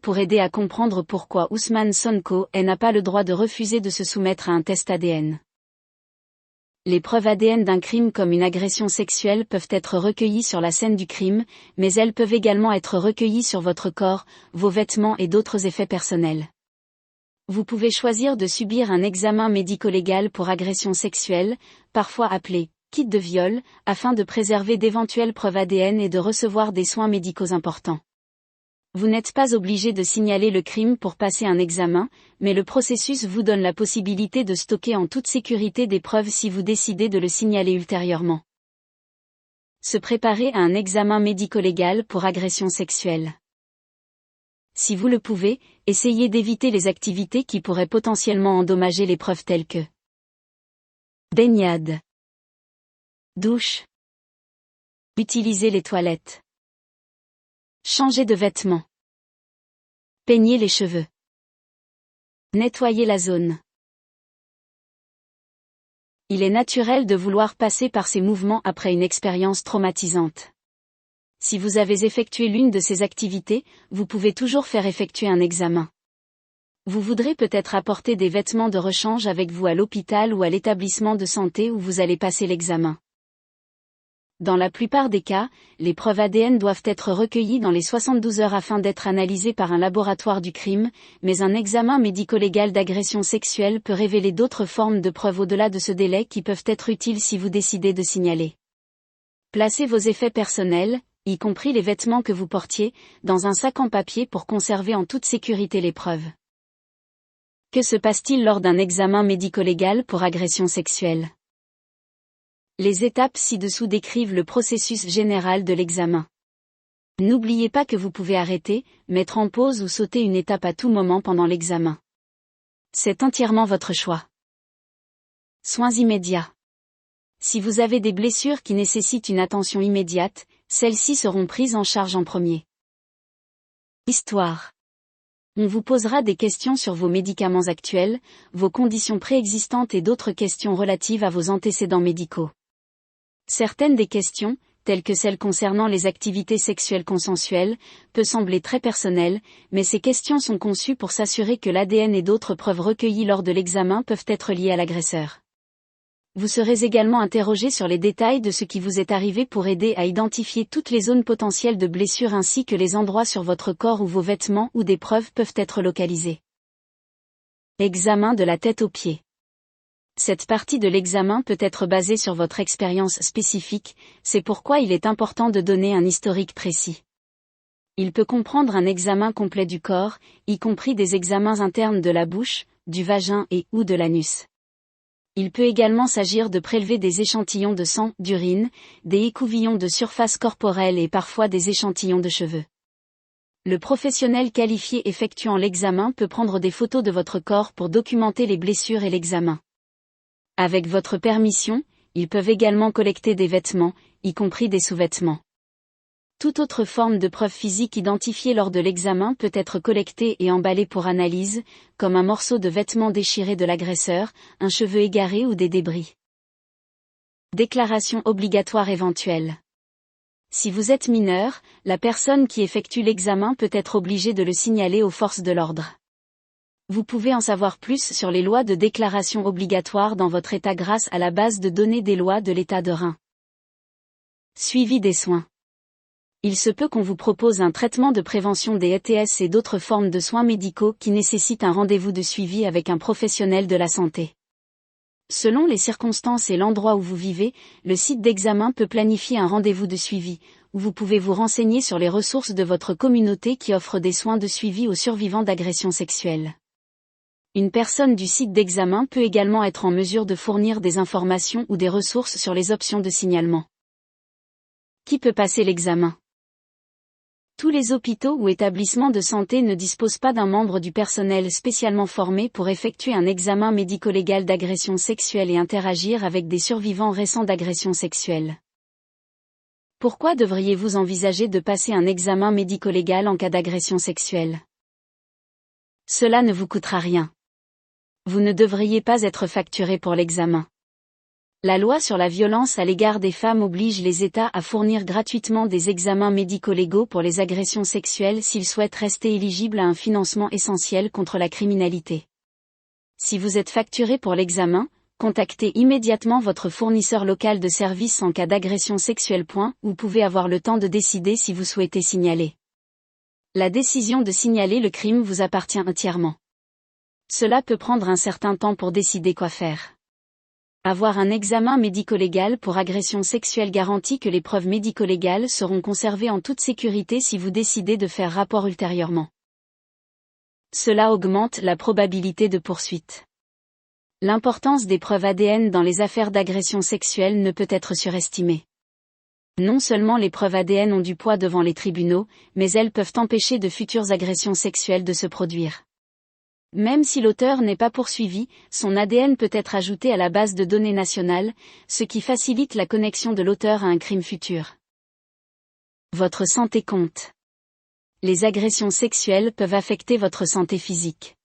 pour aider à comprendre pourquoi Ousmane Sonko n'a pas le droit de refuser de se soumettre à un test ADN. Les preuves ADN d'un crime comme une agression sexuelle peuvent être recueillies sur la scène du crime, mais elles peuvent également être recueillies sur votre corps, vos vêtements et d'autres effets personnels. Vous pouvez choisir de subir un examen médico-légal pour agression sexuelle, parfois appelé kit de viol, afin de préserver d'éventuelles preuves ADN et de recevoir des soins médicaux importants. Vous n'êtes pas obligé de signaler le crime pour passer un examen, mais le processus vous donne la possibilité de stocker en toute sécurité des preuves si vous décidez de le signaler ultérieurement. Se préparer à un examen médico-légal pour agression sexuelle. Si vous le pouvez, essayez d'éviter les activités qui pourraient potentiellement endommager les preuves telles que baignade, douche, utiliser les toilettes, changer de vêtements, peigner les cheveux, nettoyer la zone. Il est naturel de vouloir passer par ces mouvements après une expérience traumatisante. Si vous avez effectué l'une de ces activités, vous pouvez toujours faire effectuer un examen. Vous voudrez peut-être apporter des vêtements de rechange avec vous à l'hôpital ou à l'établissement de santé où vous allez passer l'examen. Dans la plupart des cas, les preuves ADN doivent être recueillies dans les 72 heures afin d'être analysées par un laboratoire du crime, mais un examen médico-légal d'agression sexuelle peut révéler d'autres formes de preuves au-delà de ce délai qui peuvent être utiles si vous décidez de signaler. Placez vos effets personnels, y compris les vêtements que vous portiez, dans un sac en papier pour conserver en toute sécurité les preuves. Que se passe-t-il lors d'un examen médico-légal pour agression sexuelle ? Les étapes ci-dessous décrivent le processus général de l'examen. N'oubliez pas que vous pouvez arrêter, mettre en pause ou sauter une étape à tout moment pendant l'examen. C'est entièrement votre choix. Soins immédiats. Si vous avez des blessures qui nécessitent une attention immédiate, celles-ci seront prises en charge en premier. Histoire. On vous posera des questions sur vos médicaments actuels, vos conditions préexistantes et d'autres questions relatives à vos antécédents médicaux. Certaines des questions, telles que celles concernant les activités sexuelles consensuelles, peuvent sembler très personnelles, mais ces questions sont conçues pour s'assurer que l'ADN et d'autres preuves recueillies lors de l'examen peuvent être liées à l'agresseur. Vous serez également interrogé sur les détails de ce qui vous est arrivé pour aider à identifier toutes les zones potentielles de blessures ainsi que les endroits sur votre corps où vos vêtements ou des preuves peuvent être localisés. Examen de la tête aux pieds. Cette partie de l'examen peut être basée sur votre expérience spécifique, c'est pourquoi il est important de donner un historique précis. Il peut comprendre un examen complet du corps, y compris des examens internes de la bouche, du vagin ou de l'anus. Il peut également s'agir de prélever des échantillons de sang, d'urine, des écouvillons de surface corporelle et parfois des échantillons de cheveux. Le professionnel qualifié effectuant l'examen peut prendre des photos de votre corps pour documenter les blessures et l'examen. Avec votre permission, ils peuvent également collecter des vêtements, y compris des sous-vêtements. Toute autre forme de preuve physique identifiée lors de l'examen peut être collectée et emballée pour analyse, comme un morceau de vêtement déchiré de l'agresseur, un cheveu égaré ou des débris. Déclaration obligatoire éventuelle. Si vous êtes mineur, la personne qui effectue l'examen peut être obligée de le signaler aux forces de l'ordre. Vous pouvez en savoir plus sur les lois de déclaration obligatoire dans votre État grâce à la base de données des lois de l'État de Rhin. Suivi des soins. Il se peut qu'on vous propose un traitement de prévention des ETS et d'autres formes de soins médicaux qui nécessitent un rendez-vous de suivi avec un professionnel de la santé. Selon les circonstances et l'endroit où vous vivez, le site d'examen peut planifier un rendez-vous de suivi, où vous pouvez vous renseigner sur les ressources de votre communauté qui offrent des soins de suivi aux survivants d'agressions sexuelles. Une personne du site d'examen peut également être en mesure de fournir des informations ou des ressources sur les options de signalement. Qui peut passer l'examen ? Tous les hôpitaux ou établissements de santé ne disposent pas d'un membre du personnel spécialement formé pour effectuer un examen médico-légal d'agression sexuelle et interagir avec des survivants récents d'agressions sexuelles. Pourquoi devriez-vous envisager de passer un examen médico-légal en cas d'agression sexuelle ? Cela ne vous coûtera rien. Vous ne devriez pas être facturé pour l'examen. La loi sur la violence à l'égard des femmes oblige les États à fournir gratuitement des examens médico-légaux pour les agressions sexuelles s'ils souhaitent rester éligibles à un financement essentiel contre la criminalité. Si vous êtes facturé pour l'examen, contactez immédiatement votre fournisseur local de services en cas d'agression sexuelle. Vous pouvez avoir le temps de décider si vous souhaitez signaler. La décision de signaler le crime vous appartient entièrement. Cela peut prendre un certain temps pour décider quoi faire. Avoir un examen médico-légal pour agression sexuelle garantit que les preuves médico-légales seront conservées en toute sécurité si vous décidez de faire rapport ultérieurement. Cela augmente la probabilité de poursuite. L'importance des preuves ADN dans les affaires d'agression sexuelle ne peut être surestimée. Non seulement les preuves ADN ont du poids devant les tribunaux, mais elles peuvent empêcher de futures agressions sexuelles de se produire. Même si l'auteur n'est pas poursuivi, son ADN peut être ajouté à la base de données nationale, ce qui facilite la connexion de l'auteur à un crime futur. Votre santé compte. Les agressions sexuelles peuvent affecter votre santé physique.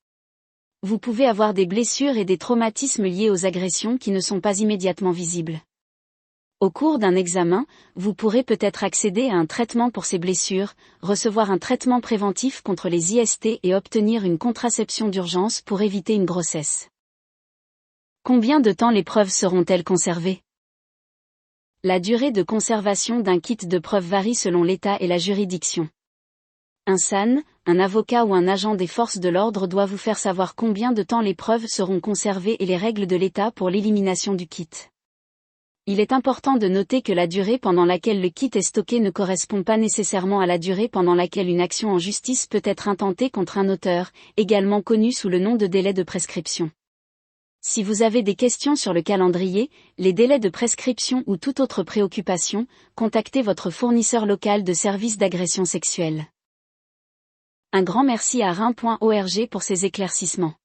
Vous pouvez avoir des blessures et des traumatismes liés aux agressions qui ne sont pas immédiatement visibles. Au cours d'un examen, vous pourrez peut-être accéder à un traitement pour ces blessures, recevoir un traitement préventif contre les IST et obtenir une contraception d'urgence pour éviter une grossesse. Combien de temps les preuves seront-elles conservées ? La durée de conservation d'un kit de preuves varie selon l'État et la juridiction. Un SAN, un avocat ou un agent des forces de l'ordre doit vous faire savoir combien de temps les preuves seront conservées et les règles de l'État pour l'élimination du kit. Il est important de noter que la durée pendant laquelle le kit est stocké ne correspond pas nécessairement à la durée pendant laquelle une action en justice peut être intentée contre un auteur, également connu sous le nom de délai de prescription. Si vous avez des questions sur le calendrier, les délais de prescription ou toute autre préoccupation, contactez votre fournisseur local de services d'agression sexuelle. Un grand merci à Rhin.org pour ces éclaircissements.